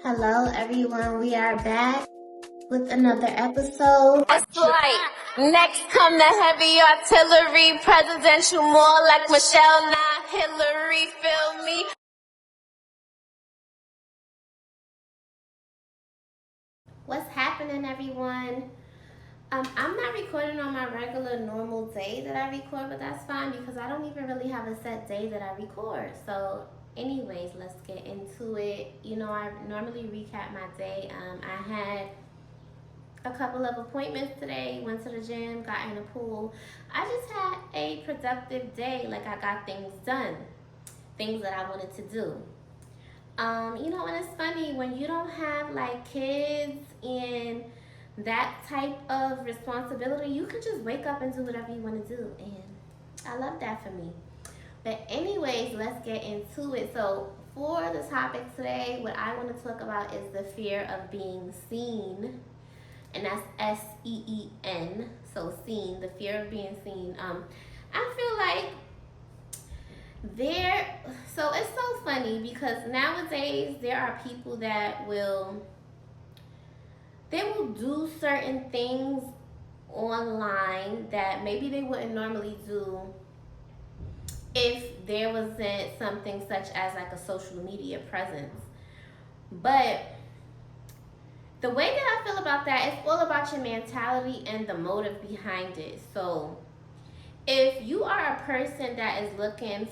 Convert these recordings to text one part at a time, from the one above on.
Hello everyone, we are back with another episode. That's right. Next come the heavy artillery, presidential more like Michelle, not Hillary, feel me? What's happening everyone? I'm not recording on my regular normal day that I record, but that's fine because I don't even really have a set day that I record. So anyways, let's get into it. You know, I normally recap my day. I had a couple of appointments today, went to the gym, got in the pool. I just had a productive day. Like I got things done, things that I wanted to do. You know, and it's funny when you don't have like kids and that type of responsibility, you can just wake up and do whatever you want to do. And I love that for me. But anyways, let's get into it. So for the topic today, what I want to talk about is the fear of being seen. And that's S-E-E-N. So seen, the fear of being seen. I feel like so it's so funny because nowadays there are people that will do certain things online that maybe they wouldn't normally do if there wasn't something such as like a social media presence. But the way that I feel about that, it's all about your mentality and the motive behind it. So if you are a person that is looking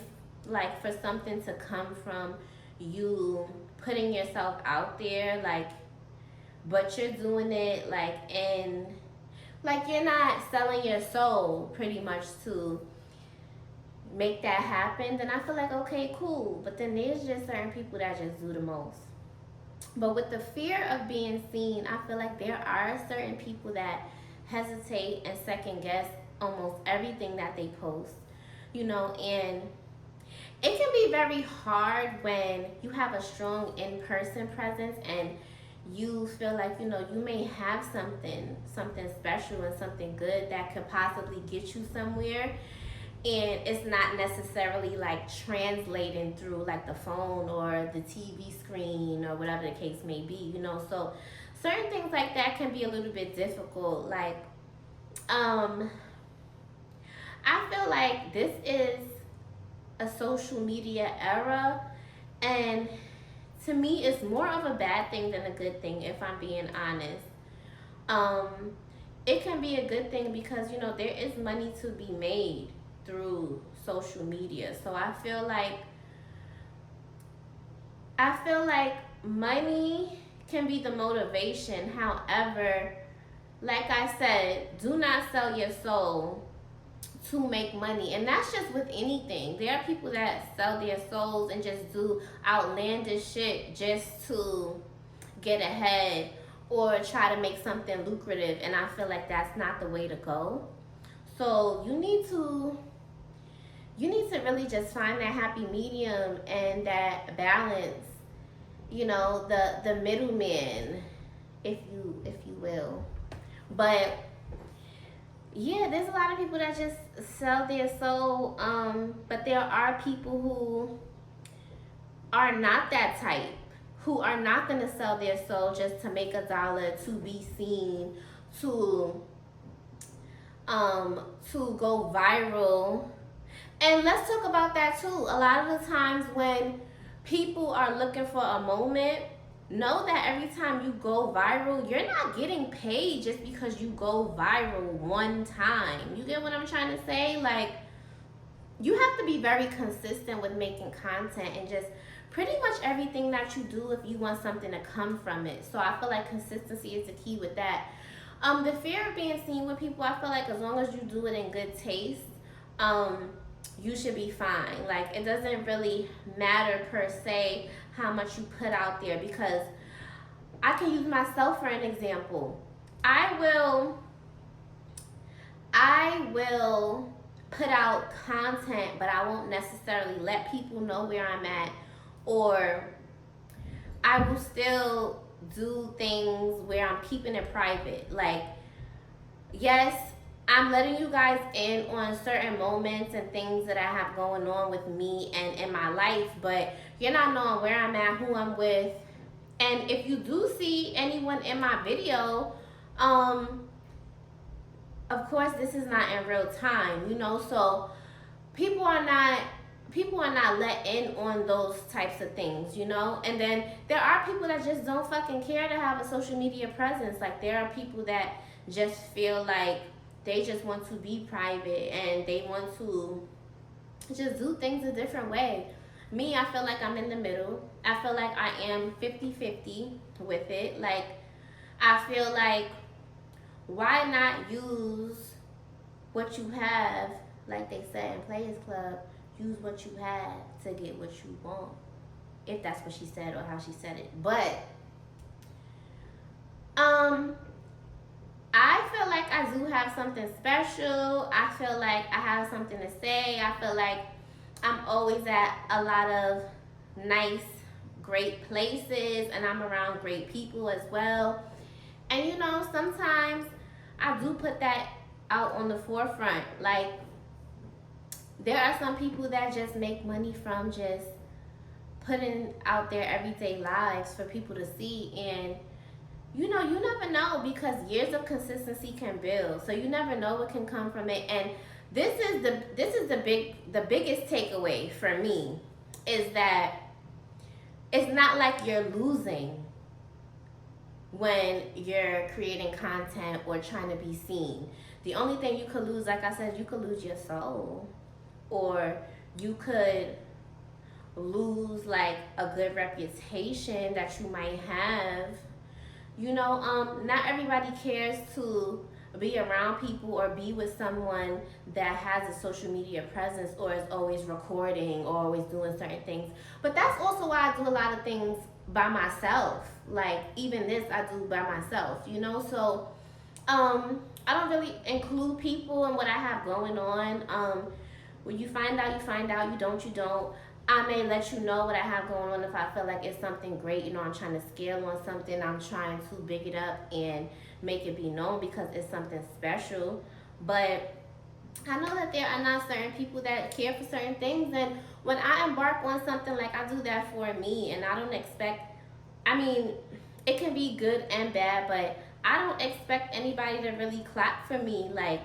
like for something to come from you putting yourself out there, like, but you're doing it like you're not selling your soul pretty much to make that happen, then I feel like okay, cool. But then there's just certain people that just do the most. But with the fear of being seen, I feel like there are certain people that hesitate and second guess almost everything that they post, you know, and it can be very hard when you have a strong in-person presence and you feel like, you know, you may have something special and something good that could possibly get you somewhere, and it's not necessarily like translating through like the phone or the TV screen or whatever the case may be, you know. So certain things like that can be a little bit difficult. Like I feel like this is a social media era, and to me it's more of a bad thing than a good thing, if I'm being honest. It can be a good thing because, you know, there is money to be made through social media. So I feel like money can be the motivation. However, like I said, do not sell your soul to make money. And that's just with anything. There are people that sell their souls and just do outlandish shit just to get ahead or try to make something lucrative, and I feel like that's not the way to go. So you need to really just find that happy medium and that balance, you know, the middleman, if you will. But yeah, there's a lot of people that just sell their soul, but there are people who are not that type, who are not going to sell their soul just to make a dollar, to be seen, to go viral. And let's talk about that too. A lot of the times when people are looking for a moment, know that every time you go viral, you're not getting paid just because you go viral one time. You get what I'm trying to say? Like, you have to be very consistent with making content and just pretty much everything that you do if you want something to come from it. So I feel like consistency is the key with that. The fear of being seen with people, I feel like as long as you do it in good taste, you should be fine. Like, it doesn't really matter per se how much you put out there, because I can use myself for an example. I will put out content, but I won't necessarily let people know where I'm at, or I will still do things where I'm keeping it private. Like, yes, I'm letting you guys in on certain moments and things that I have going on with me and in my life, but you're not knowing where I'm at, who I'm with, And if you do see anyone in my video, of course this is not in real time, so people are not let in on those types of things, and then there are people that just don't fucking care to have a social media presence. Like, there are people that just feel like they just want to be private and they want to just do things a different way. Me, I feel like I'm in the middle. I feel like I am 50-50 with it. Like, I feel like, why not use what you have? Like they said in Players Club, use what you have to get what you want. If that's what she said or how she said it. But I feel like I do have something special. I feel like I have something to say. I feel like I'm always at a lot of nice, great places, and I'm around great people as well. And sometimes I do put that out on the forefront. Like, there are some people that just make money from just putting out their everyday lives for people to see. And you never know, because years of consistency can build. So you never know what can come from it. And this is the biggest takeaway for me, is that it's not like you're losing when you're creating content or trying to be seen. The only thing you could lose, like I said, you could lose your soul, or you could lose like a good reputation that you might have. Not everybody cares to be around people or be with someone that has a social media presence or is always recording or always doing certain things. But that's also why I do a lot of things by myself. Like, even this I do by myself, so I don't really include people in what I have going on. When you find out, you find out. You don't. I may let you know what I have going on if I feel like it's something great. I'm trying to scale on something. I'm trying to big it up and make it be known because it's something special. But I know that there are not certain people that care for certain things. And when I embark on something, like, I do that for me. And I don't expect, it can be good and bad, but I don't expect anybody to really clap for me. Like,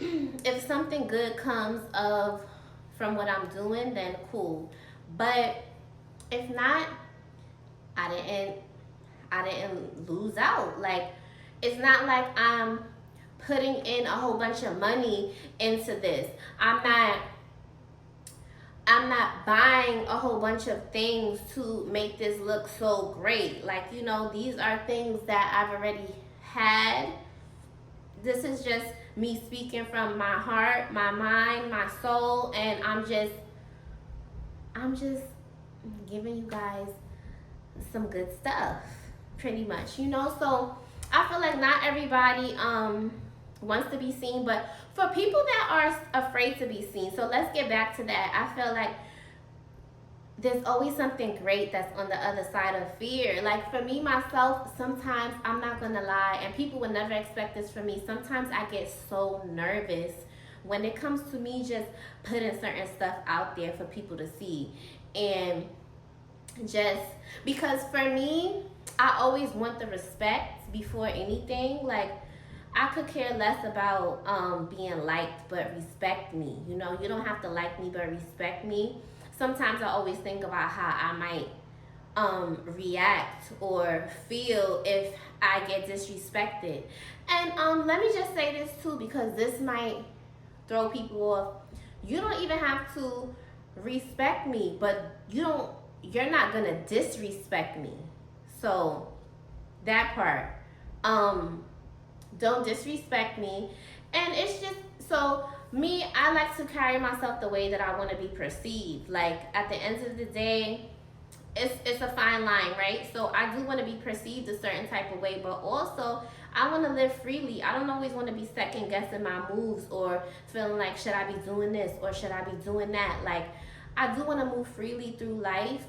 if something good comes from what I'm doing, then cool. But if not, I didn't lose out. Like, it's not like I'm putting in a whole bunch of money into this. I'm not buying a whole bunch of things to make this look so great. Like, these are things that I've already had. This is just me speaking from my heart, my mind, my soul, and I'm just giving you guys some good stuff, pretty much, So I feel like not everybody wants to be seen, but for people that are afraid to be seen, so let's get back to that. I feel like there's always something great that's on the other side of fear. Like, for me, myself, sometimes, I'm not gonna lie, and people would never expect this from me, sometimes I get so nervous when it comes to me just putting certain stuff out there for people to see. And just because for me, I always want the respect before anything. Like, I could care less about being liked, but respect me. You don't have to like me, but respect me. Sometimes I always think about how I might react or feel if I get disrespected. And let me just say this too, because this might throw people off. You don't even have to respect me, but you're not gonna disrespect me. So that part, don't disrespect me. And it's just, so me, I like to carry myself the way that I want to be perceived. Like, at the end of the day, it's a fine line, right? So I do want to be perceived a certain type of way, but also I want to live freely. I don't always want to be second guessing my moves or feeling like, should I be doing this or should I be doing that? Like, I do want to move freely through life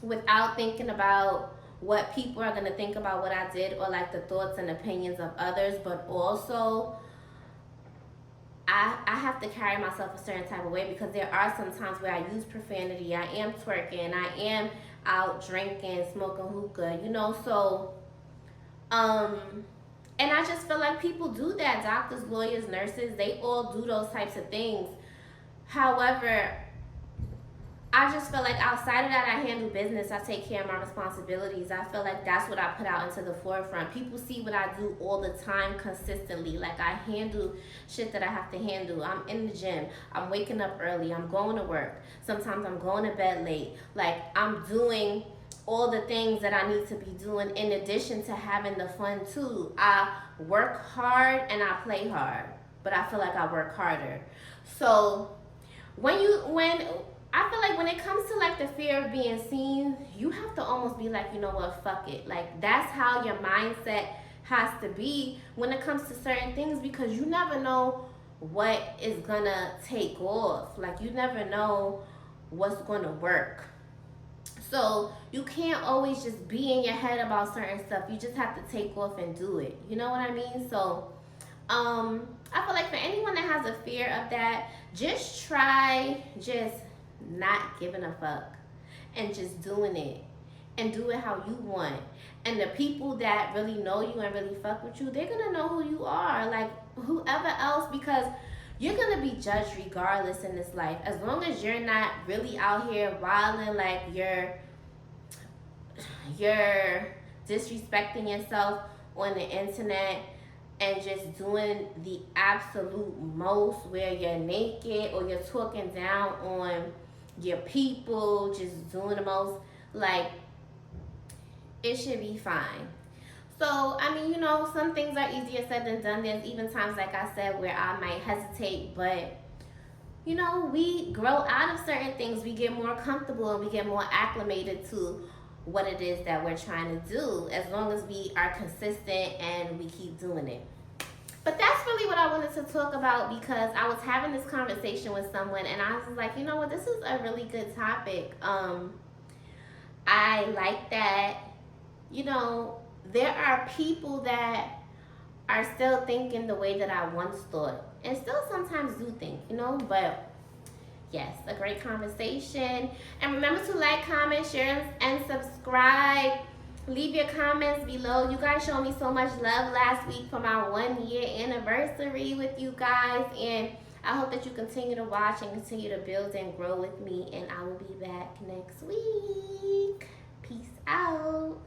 without thinking about what people are going to think about what I did, or like the thoughts and opinions of others. But also, I have to carry myself a certain type of way because there are some times where I use profanity. I am twerking. I am out drinking, smoking hookah, you know. So, and I just feel like people do that. Doctors, lawyers, nurses, they all do those types of things. However, I just feel like outside of that, I handle business. I take care of my responsibilities. I feel like that's what I put out into the forefront. People see what I do all the time consistently. Like, I handle shit that I have to handle. I'm in the gym. I'm waking up early. I'm going to work. Sometimes I'm going to bed late. Like, I'm doing all the things that I need to be doing in addition to having the fun too. I work hard and I play hard, but I feel like I work harder. So when I feel like when it comes to like the fear of being seen, you have to almost be like, you know what, fuck it. Like, that's how your mindset has to be when it comes to certain things, because you never know what is gonna take off. Like, you never know what's gonna work. So you can't always just be in your head about certain stuff. You just have to take off and do it. You know what I mean? So I feel like for anyone that has a fear of that, just try just not giving a fuck and just doing it, and do it how you want. And the people that really know you and really fuck with you, they're gonna know who you are, like whoever else, because you're gonna be judged regardless in this life. As long as you're not really out here wilding, like you're disrespecting yourself on the internet and just doing the absolute most, where you're naked or you're talking down on your people, just doing the most, like, it should be fine. So, I mean, you know, some things are easier said than done. There's even times, like I said, where I might hesitate, but, you know, we grow out of certain things. We get more comfortable and we get more acclimated to what it is that we're trying to do, as long as we are consistent and we keep doing it. But that's really what I wanted to talk about, because I was having this conversation with someone and I was like, you know what, this is a really good topic. I like that, you know, there are people that are still thinking the way that I once thought, and still sometimes do think, you know. But yes, a great conversation. And remember to like, comment, share, and subscribe. Leave your comments below. You guys showed me so much love last week for my 1 year anniversary with you guys, and I hope that you continue to watch and continue to build and grow with me, and I will be back next week. Peace out.